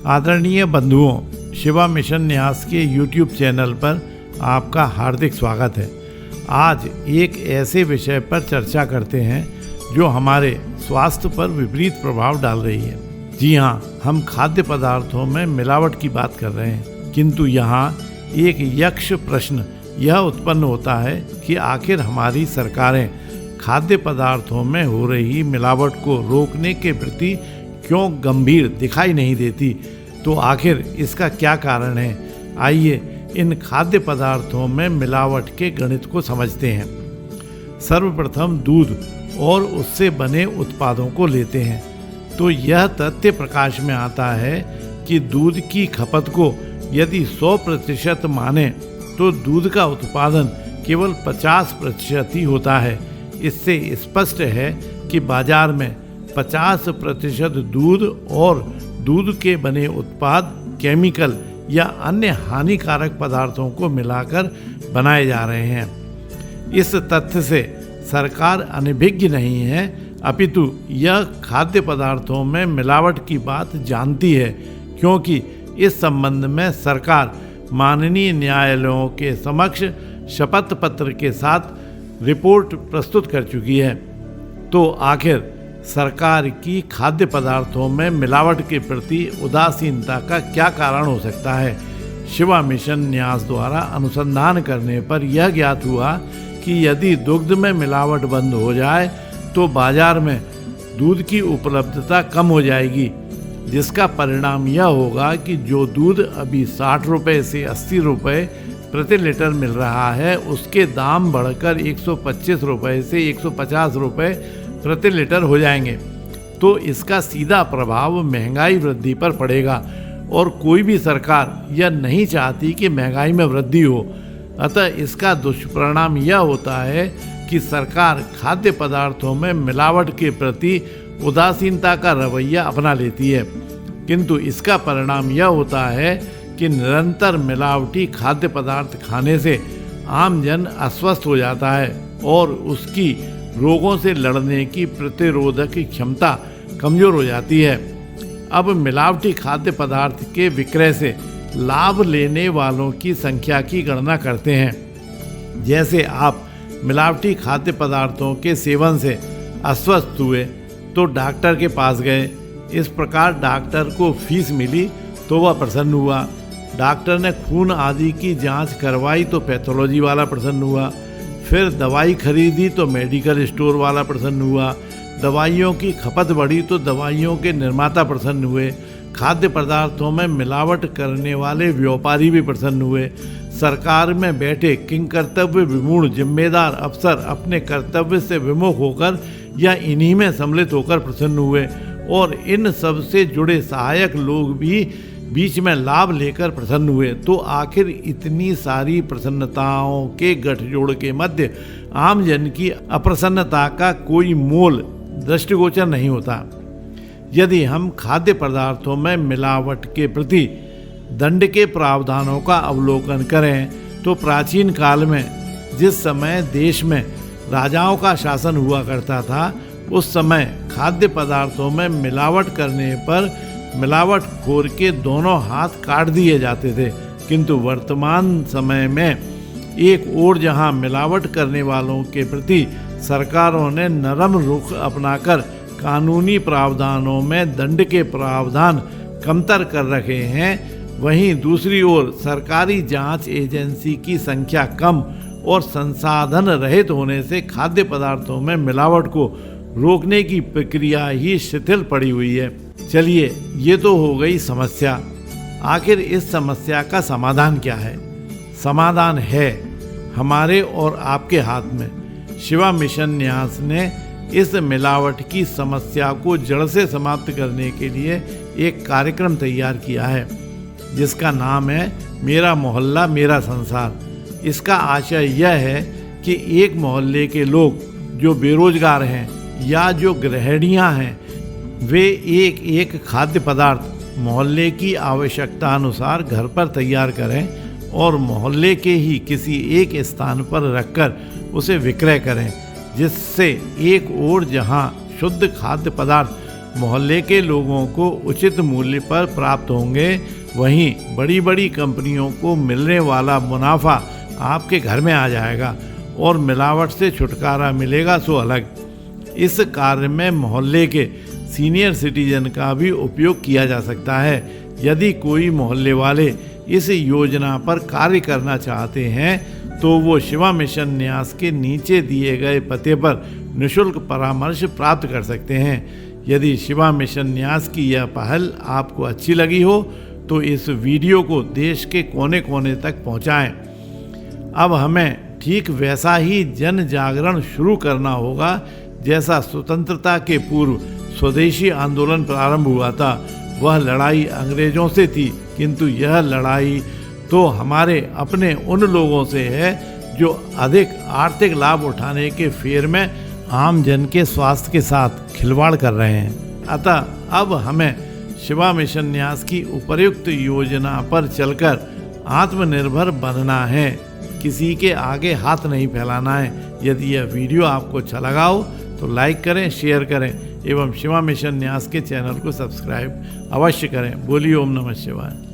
आदरणीय बंधुओं, शिवा मिशन न्यास के YouTube चैनल पर आपका हार्दिक स्वागत है। आज एक ऐसे विषय पर चर्चा करते हैं जो हमारे स्वास्थ्य पर विपरीत प्रभाव डाल रही है। जी हाँ, हम खाद्य पदार्थों में मिलावट की बात कर रहे हैं, किंतु यहाँ एक यक्ष प्रश्न यह उत्पन्न होता है कि आखिर हमारी सरकारें खाद्य पदार्थों में हो रही मिलावट को रोकने के प्रति क्यों गंभीर दिखाई नहीं देती। तो आखिर इसका क्या कारण है? आइए इन खाद्य पदार्थों में मिलावट के गणित को समझते हैं। सर्वप्रथम दूध और उससे बने उत्पादों को लेते हैं तो यह तथ्य प्रकाश में आता है कि दूध की खपत को यदि 100% माने तो दूध का उत्पादन केवल 50% ही होता है। इससे स्पष्ट है कि बाजार में 50% दूध और दूध के बने उत्पाद केमिकल या अन्य हानिकारक पदार्थों को मिलाकर बनाए जा रहे हैं। इस तथ्य से सरकार अनभिज्ञ नहीं है, अपितु यह खाद्य पदार्थों में मिलावट की बात जानती है, क्योंकि इस संबंध में सरकार माननीय न्यायालयों के समक्ष शपथ पत्र के साथ रिपोर्ट प्रस्तुत कर चुकी है। तो आखिर सरकार की खाद्य पदार्थों में मिलावट के प्रति उदासीनता का क्या कारण हो सकता है? शिवा मिशन न्यास द्वारा अनुसंधान करने पर यह ज्ञात हुआ कि यदि दुग्ध में मिलावट बंद हो जाए तो बाजार में दूध की उपलब्धता कम हो जाएगी, जिसका परिणाम यह होगा कि जो दूध अभी 60 रुपये से 80 रुपये प्रति लीटर मिल रहा है, उसके दाम बढ़कर 125 रुपये से 150 रुपये प्रति लीटर हो जाएंगे। तो इसका सीधा प्रभाव महंगाई वृद्धि पर पड़ेगा और कोई भी सरकार यह नहीं चाहती कि महंगाई में वृद्धि हो। अतः इसका दुष्परिणाम यह होता है कि सरकार खाद्य पदार्थों में मिलावट के प्रति उदासीनता का रवैया अपना लेती है, किंतु इसका परिणाम यह होता है कि निरंतर मिलावटी खाद्य पदार्थ खाने से आम जन अस्वस्थ हो जाता है और उसकी रोगों से लड़ने की प्रतिरोधक क्षमता कमजोर हो जाती है। अब मिलावटी खाद्य पदार्थ के विक्रय से लाभ लेने वालों की संख्या की गणना करते हैं। जैसे आप मिलावटी खाद्य पदार्थों के सेवन से अस्वस्थ हुए तो डॉक्टर के पास गए। इस प्रकार डॉक्टर को फीस मिली तो वह प्रसन्न हुआ। डॉक्टर ने खून आदि की जांच करवाई तो पैथोलॉजी वाला प्रसन्न हुआ। फिर दवाई खरीदी तो मेडिकल स्टोर वाला प्रसन्न हुआ। दवाइयों की खपत बढ़ी तो दवाइयों के निर्माता प्रसन्न हुए। खाद्य पदार्थों में मिलावट करने वाले व्यापारी भी प्रसन्न हुए। सरकार में बैठे किंकर्तव्य विमूढ़ जिम्मेदार अफसर अपने कर्तव्य से विमुख होकर या इन्हीं में सम्मिलित होकर प्रसन्न हुए और इन सब से जुड़े सहायक लोग भी बीच में लाभ लेकर प्रसन्न हुए। तो आखिर इतनी सारी प्रसन्नताओं के गठजोड़ के मध्य आम जन की अप्रसन्नता का कोई मोल दृष्टिगोचर नहीं होता। यदि हम खाद्य पदार्थों में मिलावट के प्रति दंड के प्रावधानों का अवलोकन करें तो प्राचीन काल में जिस समय देश में राजाओं का शासन हुआ करता था, उस समय खाद्य पदार्थों में मिलावट करने पर मिलावटखोर के दोनों हाथ काट दिए जाते थे। किंतु वर्तमान समय में एक ओर जहां मिलावट करने वालों के प्रति सरकारों ने नरम रुख अपनाकर कानूनी प्रावधानों में दंड के प्रावधान कमतर कर रखे हैं, वहीं दूसरी ओर सरकारी जांच एजेंसी की संख्या कम और संसाधन रहित होने से खाद्य पदार्थों में मिलावट को रोकने की प्रक्रिया ही शिथिल पड़ी हुई है। चलिए, ये तो हो गई समस्या। आखिर इस समस्या का समाधान क्या है? समाधान है हमारे और आपके हाथ में। शिवा मिशन न्यास ने इस मिलावट की समस्या को जड़ से समाप्त करने के लिए एक कार्यक्रम तैयार किया है, जिसका नाम है मेरा मोहल्ला मेरा संसार। इसका आशय यह है कि एक मोहल्ले के लोग जो बेरोजगार हैं या जो गृहिणियां हैं, वे एक एक खाद्य पदार्थ मोहल्ले की आवश्यकता अनुसार घर पर तैयार करें और मोहल्ले के ही किसी एक स्थान पर रखकर उसे विक्रय करें, जिससे एक ओर जहां शुद्ध खाद्य पदार्थ मोहल्ले के लोगों को उचित मूल्य पर प्राप्त होंगे, वहीं बड़ी बड़ी कंपनियों को मिलने वाला मुनाफा आपके घर में आ जाएगा और मिलावट से छुटकारा मिलेगा सो अलग। इस कार्य में मोहल्ले के सीनियर सिटीजन का भी उपयोग किया जा सकता है। यदि कोई मोहल्ले वाले इस योजना पर कार्य करना चाहते हैं तो वो शिवा मिशन न्यास के नीचे दिए गए पते पर निःशुल्क परामर्श प्राप्त कर सकते हैं। यदि शिवा मिशन न्यास की यह पहल आपको अच्छी लगी हो तो इस वीडियो को देश के कोने कोने तक पहुंचाएं। अब हमें ठीक वैसा ही जन जागरण शुरू करना होगा जैसा स्वतंत्रता के पूर्व स्वदेशी आंदोलन प्रारंभ हुआ था। वह लड़ाई अंग्रेजों से थी, किंतु यह लड़ाई तो हमारे अपने उन लोगों से है जो अधिक आर्थिक लाभ उठाने के फेर में आम जन के स्वास्थ्य के साथ खिलवाड़ कर रहे हैं। अतः अब हमें शिवा मिशन न्यास की उपर्युक्त योजना पर चलकर आत्मनिर्भर बनना है, किसी के आगे हाथ नहीं फैलाना है। यदि यह वीडियो आपको अच्छा लगा हो तो लाइक करें, शेयर करें एवं शिवा मिशन न्यास के चैनल को सब्सक्राइब अवश्य करें। बोलिए ओम नमः शिवाय।